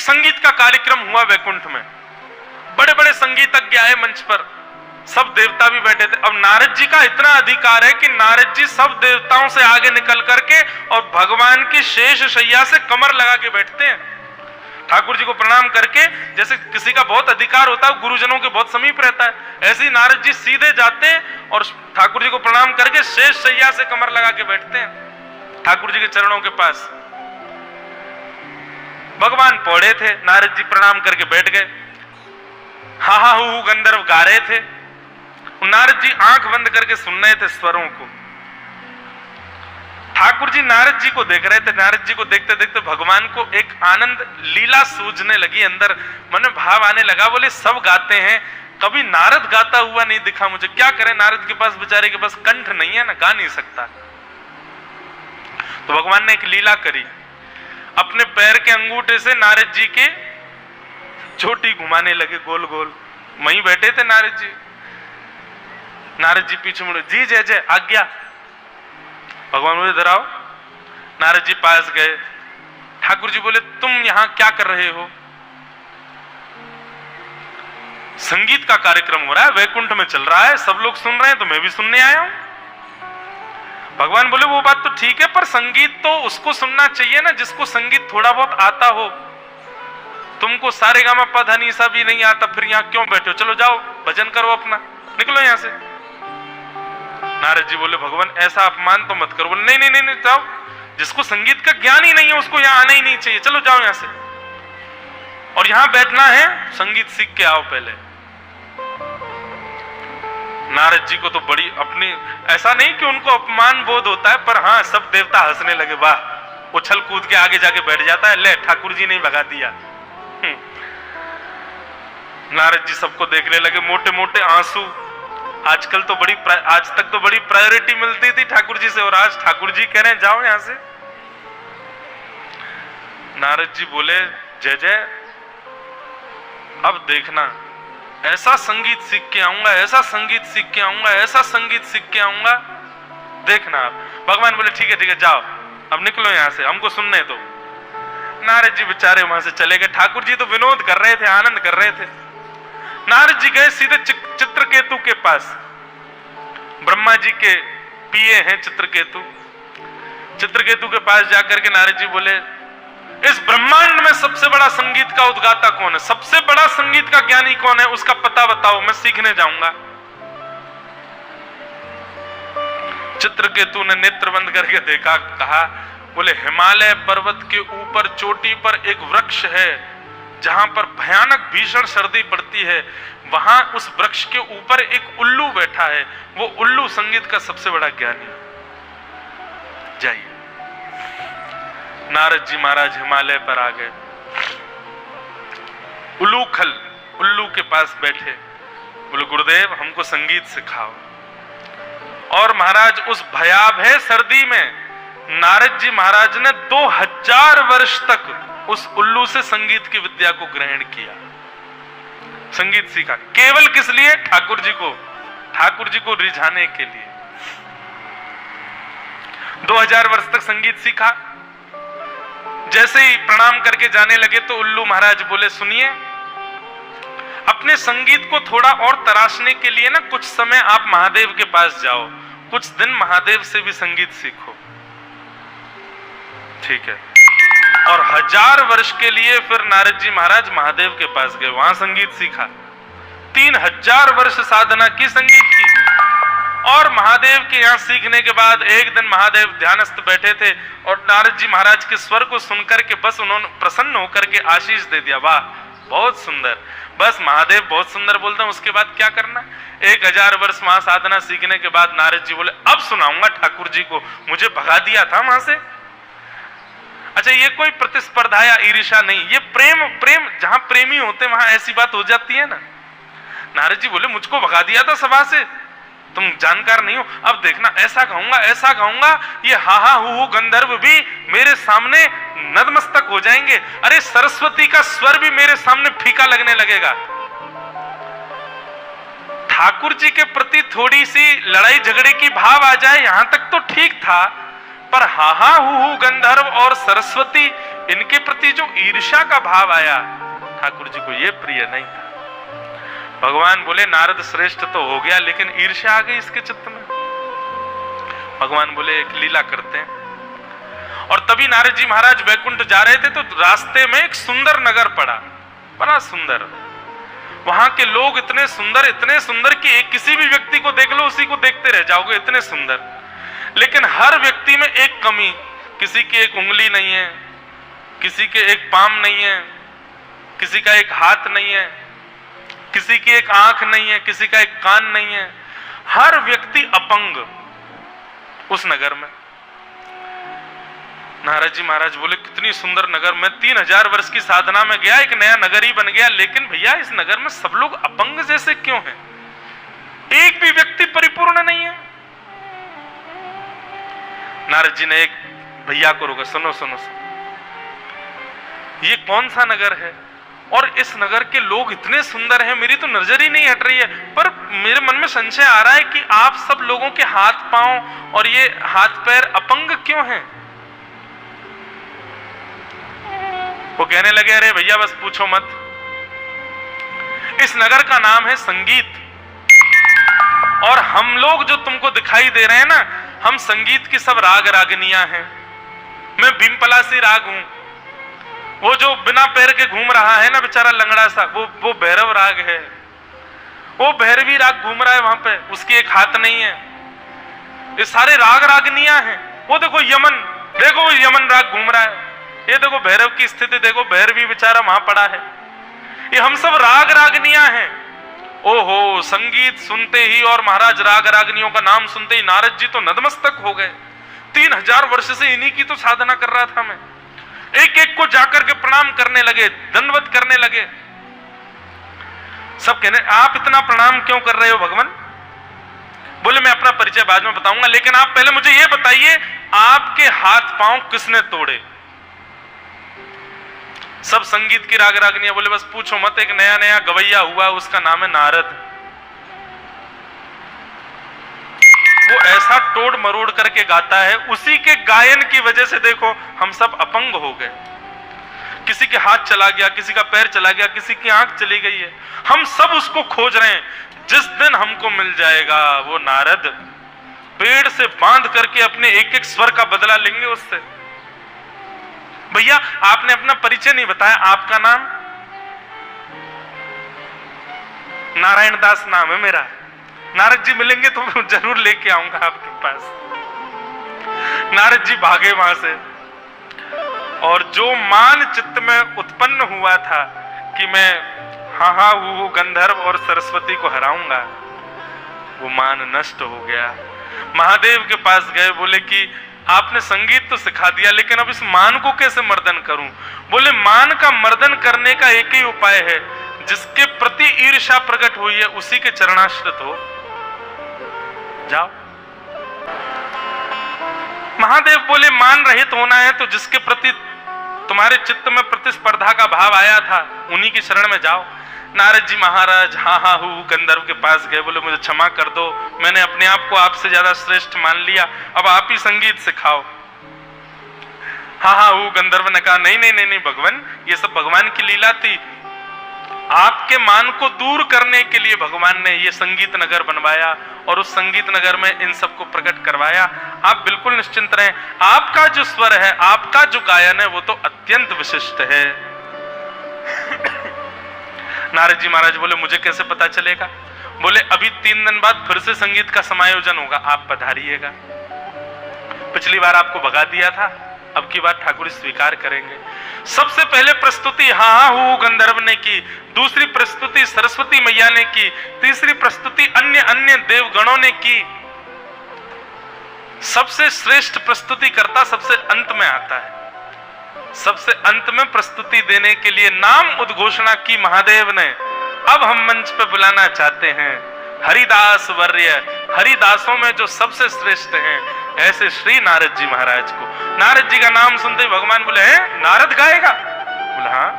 संगीत का कार्यक्रम हुआ वैकुंठ में, बड़े बड़े संगीतज्ञ आए मंच पर, सब देवता भी बैठे थे। अब नारद जी का इतना अधिकार है कि नारद जी सब देवताओं से आगे निकल करके और भगवान की शेष शैया से कमर लगा के बैठते हैं, ठाकुर जी को प्रणाम करके। जैसे किसी का बहुत अधिकार होता है, गुरुजनों के बहुत समीप रहता है, ऐसे ही नारद जी सीधे जाते और ठाकुर जी को प्रणाम करके शेष शैया से कमर लगा के बैठते हैं ठाकुर जी के चरणों के पास। भगवान पौड़े थे, नारद जी प्रणाम करके बैठ गए। हा हा हु गंधर्व गा रहे थे, नारद जी आंख बंद करके सुन रहे थे स्वरों को। ठाकुर जी नारद जी को देख रहे थे। नारद जी को देखते देखते भगवान को एक आनंद लीला सूझने लगी, अंदर मन में भाव आने लगा। बोले सब गाते हैं, कभी नारद गाता हुआ नहीं दिखा मुझे, क्या करें? नारद के पास बेचारे के पास कंठ नहीं है ना, गा नहीं सकता। तो भगवान ने एक लीला करी, अपने पैर के अंगूठे से नारद जी के चोटी घुमाने लगे गोल गोल। वहीं बैठे थे नारद जी। नारद जी पीछे मुड़े, जी जय जय आज्ञा। भगवान बोले इधर आओ। नारद जी पास गए। ठाकुर जी बोले तुम यहां क्या कर रहे हो? संगीत का कार्यक्रम हो रहा है, वैकुंठ में चल रहा है, सब लोग सुन रहे हैं तो मैं भी सुनने आया हूं। भगवान बोले वो बात तो ठीक है, पर संगीत तो उसको सुनना चाहिए ना जिसको संगीत थोड़ा बहुत आता हो। तुमको सारे गामा पधा निसा भी नहीं आता, फिर यहाँ क्यों बैठे हो? चलो जाओ भजन करो अपना, निकलो यहां से। नारद जी बोले भगवान ऐसा अपमान तो मत करो। बोले नहीं नहीं नहीं जाओ, जिसको संगीत का ज्ञान ही नहीं है उसको यहाँ आना ही नहीं चाहिए, चलो जाओ यहां से। और यहां बैठना है, संगीत सीख के आओ पहले। नारद जी को तो बड़ी अपनी, ऐसा नहीं कि उनको अपमान बोध होता है, पर हाँ सब देवता हंसने लगे, वाह उछल कूद के आगे जाके बैठ जाता है, ले ठाकुर जी ने भगा दिया। नारद जी सबको देखने लगे, मोटे मोटे आंसू। आजकल तो आज तक तो बड़ी प्रायोरिटी मिलती थी ठाकुर जी से, और आज ठाकुर जी कह रहे हैं जाओ यहां से। नारद जी बोले जय जय, अब देखना ऐसा संगीत सीख के आऊंगा, ऐसा संगीत सीख के आऊंगा, ऐसा संगीत सीख के आऊंगा, देखना आप। भगवान बोले ठीक है जाओ, अब निकलो यहां से, हमको सुनने दो। नारद जी बेचारे वहां से चले गए। ठाकुर जी तो विनोद कर रहे थे, आनंद कर रहे थे। नारद जी गए सीधे चित्रकेतु के पास। ब्रह्मा जी के पिए हैं चित्रकेतु। चित्रकेतु के पास जाकर के नारद जी बोले इस ब्रह्मांड में सबसे बड़ा संगीत का उद्गाता कौन है? सबसे बड़ा संगीत का ज्ञानी कौन है? उसका पता बताओ, मैं सीखने जाऊंगा। चित्रकेतु ने नेत्र बंद करके देखा, कहा बोले हिमालय पर्वत के ऊपर चोटी पर एक वृक्ष है, जहां पर भयानक भीषण सर्दी पड़ती है, वहां उस वृक्ष के ऊपर एक उल्लू बैठा है, वो उल्लू संगीत का सबसे बड़ा ज्ञानी। जाइए। नारद जी महाराज हिमालय पर आ गए। उल्लूखल उल्लू के पास बैठे, बोले गुरुदेव हमको संगीत सिखाओ। और महाराज उस भयावह सर्दी में नारद जी महाराज ने 2000 वर्ष तक उस उल्लू से संगीत की विद्या को ग्रहण किया, संगीत सीखा। केवल किस लिए? ठाकुर जी को रिझाने के लिए। 2000 वर्ष तक संगीत सीखा। जैसे ही प्रणाम करके जाने लगे तो उल्लू महाराज बोले सुनिए, अपने संगीत को थोड़ा और तराशने के लिए ना कुछ समय आप महादेव के पास जाओ, कुछ दिन महादेव से भी संगीत सीखो। ठीक है। और 1000 वर्ष के लिए फिर नारद जी महाराज महादेव के पास गए, वहां संगीत सीखा। 3000 वर्ष साधना की संगीत की। और महादेव के यहाँ सीखने के बाद एक दिन महादेव ध्यानस्थ बैठे थे और नारद जी महाराज के स्वर को सुनकर के बस उन्होंने प्रसन्न होकर के आशीष दे दिया, वाह बहुत सुंदर। बस महादेव बहुत सुंदर बोलते हैं, उसके बाद क्या करना? 1000 वर्ष वहां साधना सीखने के बाद नारद जी बोले अब सुनाऊंगा ठाकुर जी को, मुझे भगा दिया था वहां से। अच्छा, ये कोई प्रतिस्पर्धा या ईर्ष्या नहीं, ये प्रेम जहां प्रेमी होते वहां ऐसी बात हो जाती है ना। नारद जी बोले मुझको भगा दिया था सभा से, तुम जानकार नहीं हो, अब देखना ऐसा गाऊंगा, ये हा हा हु गंधर्व भी मेरे सामने नतमस्तक हो जाएंगे। अरे सरस्वती का स्वर भी मेरे सामने फीका लगने लगेगा। ठाकुर जी के प्रति थोड़ी सी लड़ाई झगड़े की भाव आ जाए, यहां तक तो ठीक था, पर हाहा हु गंधर्व और सरस्वती, इनके प्रति जो ईर्ष्या का भाव आया, ठाकुर जी को ये प्रिय नहीं था। भगवान बोले नारद श्रेष्ठ तो हो गया, लेकिन ईर्ष्या आ गई इसके चित्त में। भगवान बोले एक लीला करते हैं। और तभी नारद जी महाराज वैकुंठ जा रहे थे, तो रास्ते में एक सुंदर नगर पड़ा, बड़ा सुंदर। वहां के लोग इतने सुंदर कि एक किसी भी व्यक्ति को देख लो उसी को देखते रह जाओगे, इतने सुंदर। लेकिन हर व्यक्ति में एक कमी, किसी की एक उंगली नहीं है, किसी के एक पाम नहीं है, किसी का एक हाथ नहीं है, किसी की एक आंख नहीं है, किसी का एक कान नहीं है, हर व्यक्ति अपंग उस नगर में। नारद जी महाराज बोले कितनी सुंदर नगर, मैं 3000 वर्ष की साधना में गया, एक नया नगर ही बन गया, लेकिन भैया इस नगर में सब लोग अपंग जैसे क्यों हैं? एक भी व्यक्ति परिपूर्ण नहीं है। नारद जी ने एक भैया को रोका, सुनो सुनो सुनो, ये कौन सा नगर है और इस नगर के लोग इतने सुंदर हैं, मेरी तो नजर ही नहीं हट रही है, पर मेरे मन में संशय आ रहा है कि आप सब लोगों के हाथ पांव और ये हाथ पैर अपंग क्यों हैं? वो कहने लगे अरे भैया बस पूछो मत, इस नगर का नाम है संगीत, और हम लोग जो तुमको दिखाई दे रहे हैं ना, हम संगीत की सब राग रागनियां हैं। मैं भीमपलासी राग हूं, वो जो बिना पैर के घूम रहा है ना बेचारा लंगड़ा सा, वो भैरव राग है, वो भैरवी राग घूम रहा है वहां पे, उसकी एक हाथ नहीं है। ये सारे राग रागनियां हैं। वो देखो यमन, देखो वो यमन राग घूम रहा है, ये देखो भैरव की स्थिति देखो, भैरवी बेचारा वहां पड़ा है। ये हम सब राग रागनियां हैं। ओहो, संगीत सुनते ही और महाराज राग रागनियों का नाम सुनते ही नारद जी तो नतमस्तक हो गए। 3000 वर्ष से इन्हीं की तो साधना कर रहा था मैं। एक एक को जाकर के प्रणाम करने लगे, दंडवत करने लगे। सब कहने आप इतना प्रणाम क्यों कर रहे हो भगवान? बोले मैं अपना परिचय बाद में बताऊंगा, लेकिन आप पहले मुझे यह बताइए आपके हाथ पांव किसने तोड़े? सब संगीत की राग रागनियां बोले बस पूछो मत, एक नया नया गवैया हुआ, उसका नाम है नारद। वो ऐसा तोड़ मरोड़ करके गाता है, उसी के गायन की वजह से देखो हम सब अपंग हो गए। किसी के हाथ चला गया, किसी का पैर चला गया, किसी की आंख चली गई है। हम सब उसको खोज रहे हैं। जिस दिन हमको मिल जाएगा वो नारद, पेड़ से बांध करके अपने एक एक स्वर का बदला लेंगे उससे। भैया आपने अपना परिचय नहीं बताया, आपका नाम? नारायण दास नाम है मेरा। नारद जी मिलेंगे तो जरूर लेके आऊंगा आपके पास। नारद जी भागे वहां से, और जो मान चित्त में उत्पन्न हुआ था कि मैं हाहा हु गंधर्व और सरस्वती को हराऊंगा, वो मान नष्ट हो गया। महादेव के पास गए, बोले कि आपने संगीत तो सिखा दिया, लेकिन अब इस मान को कैसे मर्दन करूं? बोले मान का मर्दन करने का एक ही उपाय है, जिसके प्रति ईर्ष्या प्रकट हुई है उसी के चरणाश्रित हो जाओ। महादेव बोले मान रहित होना है तो जिसके प्रति तुम्हारे चित्त में प्रतिस्पर्धा का भाव आया था उन्हीं की शरण में जाओ। नारद जी महाराज हाहा हु गंधर्व के पास गए, बोले मुझे क्षमा कर दो, मैंने अपने आप को आपसे ज्यादा श्रेष्ठ मान लिया, अब आप ही संगीत सिखाओ। हाहा हु गंधर्व ने कहा नहीं नहीं नहीं नहीं भगवान, ये सब भगवान की लीला थी। आपके मान को दूर करने के लिए भगवान ने ये संगीत नगर बनवाया और उस संगीत नगर में इन सबको प्रकट करवाया। आप बिल्कुल निश्चिंत रहें, आपका जो स्वर है, आपका जो गायन है वो तो अत्यंत विशिष्ट है। नारद जी महाराज बोले मुझे कैसे पता चलेगा? बोले अभी 3 दिन बाद फिर से संगीत का समायोजन होगा, आप पधारिएगा। पिछली बार आपको भगा दिया था, अब की बार ठाकुर स्वीकार करेंगे। सबसे पहले प्रस्तुति हाहा हु गंधर्व ने की, दूसरी प्रस्तुति सरस्वती मैया ने की, तीसरी प्रस्तुति अन्य अन्य देवगणों ने की। सबसे श्रेष्ठ प्रस्तुति करता सबसे अंत में आता है। सबसे अंत में प्रस्तुति देने के लिए नाम उद्घोषणा की महादेव ने। अब हम मंच पे बुलाना चाहते हैं हरिदास वर्य, हरिदासों में जो सबसे श्रेष्ठ हैं, ऐसे श्री नारद जी महाराज को। नारद जी का नाम सुनते ही भगवान बोले हैं नारद गाएगा? बोले हाँ।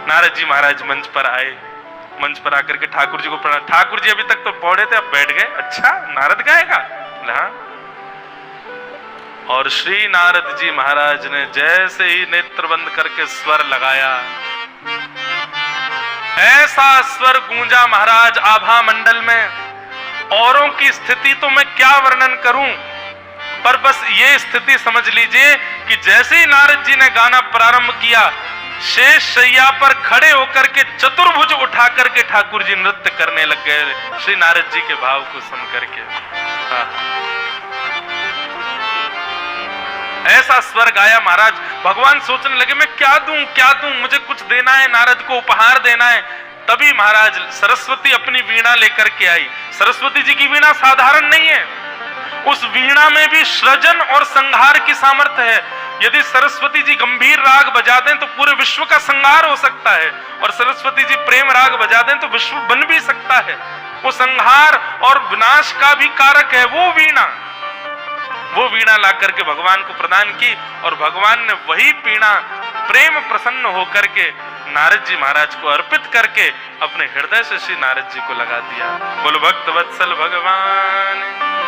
नारद जी महाराज मंच पर आए, मंच पर आकर के ठाकुर जी को प्रणाम। ठाकुर जी अभी तक तो पौड़े थे, अब बैठ गए। अच्छा नारद गाएगा? बोले हाँ। और श्री नारद जी महाराज ने जैसे ही नेत्र बंद करके स्वर लगाया, ऐसा स्वर गूंजा महाराज आभा मंडल में, औरों की स्थिति तो मैं क्या वर्णन करूं, पर बस ये स्थिति समझ लीजिए कि जैसे ही नारद जी ने गाना प्रारंभ किया, शेष शैया पर खड़े होकर के चतुर्भुज उठा करके ठाकुर जी नृत्य करने लग गए श्री नारद जी के भाव को सुन करके। ऐसा स्वर गाया महाराज। भगवान सोचने लगे मैं क्या दूं, मुझे कुछ देना है, नारद को उपहार देना है। तभी महाराज सरस्वती अपनी वीणा लेकर के आई। सरस्वती जी की वीणा साधारण नहीं है, उस वीणा में भी सृजन और संहार की सामर्थ्य है। यदि सरस्वती जी गंभीर राग बजा दें तो पूरे विश्व का संहार हो सकता है, और सरस्वती जी प्रेम राग बजा दें तो विश्व बन भी सकता है। वो संहार और विनाश का भी कारक है वो वीणा ला करके भगवान को प्रदान की, और भगवान ने वही वीणा प्रेम प्रसन्न होकर के नारद जी महाराज को अर्पित करके अपने हृदय से श्री नारद जी को लगा दिया। बोलो भक्त वत्सल भगवान।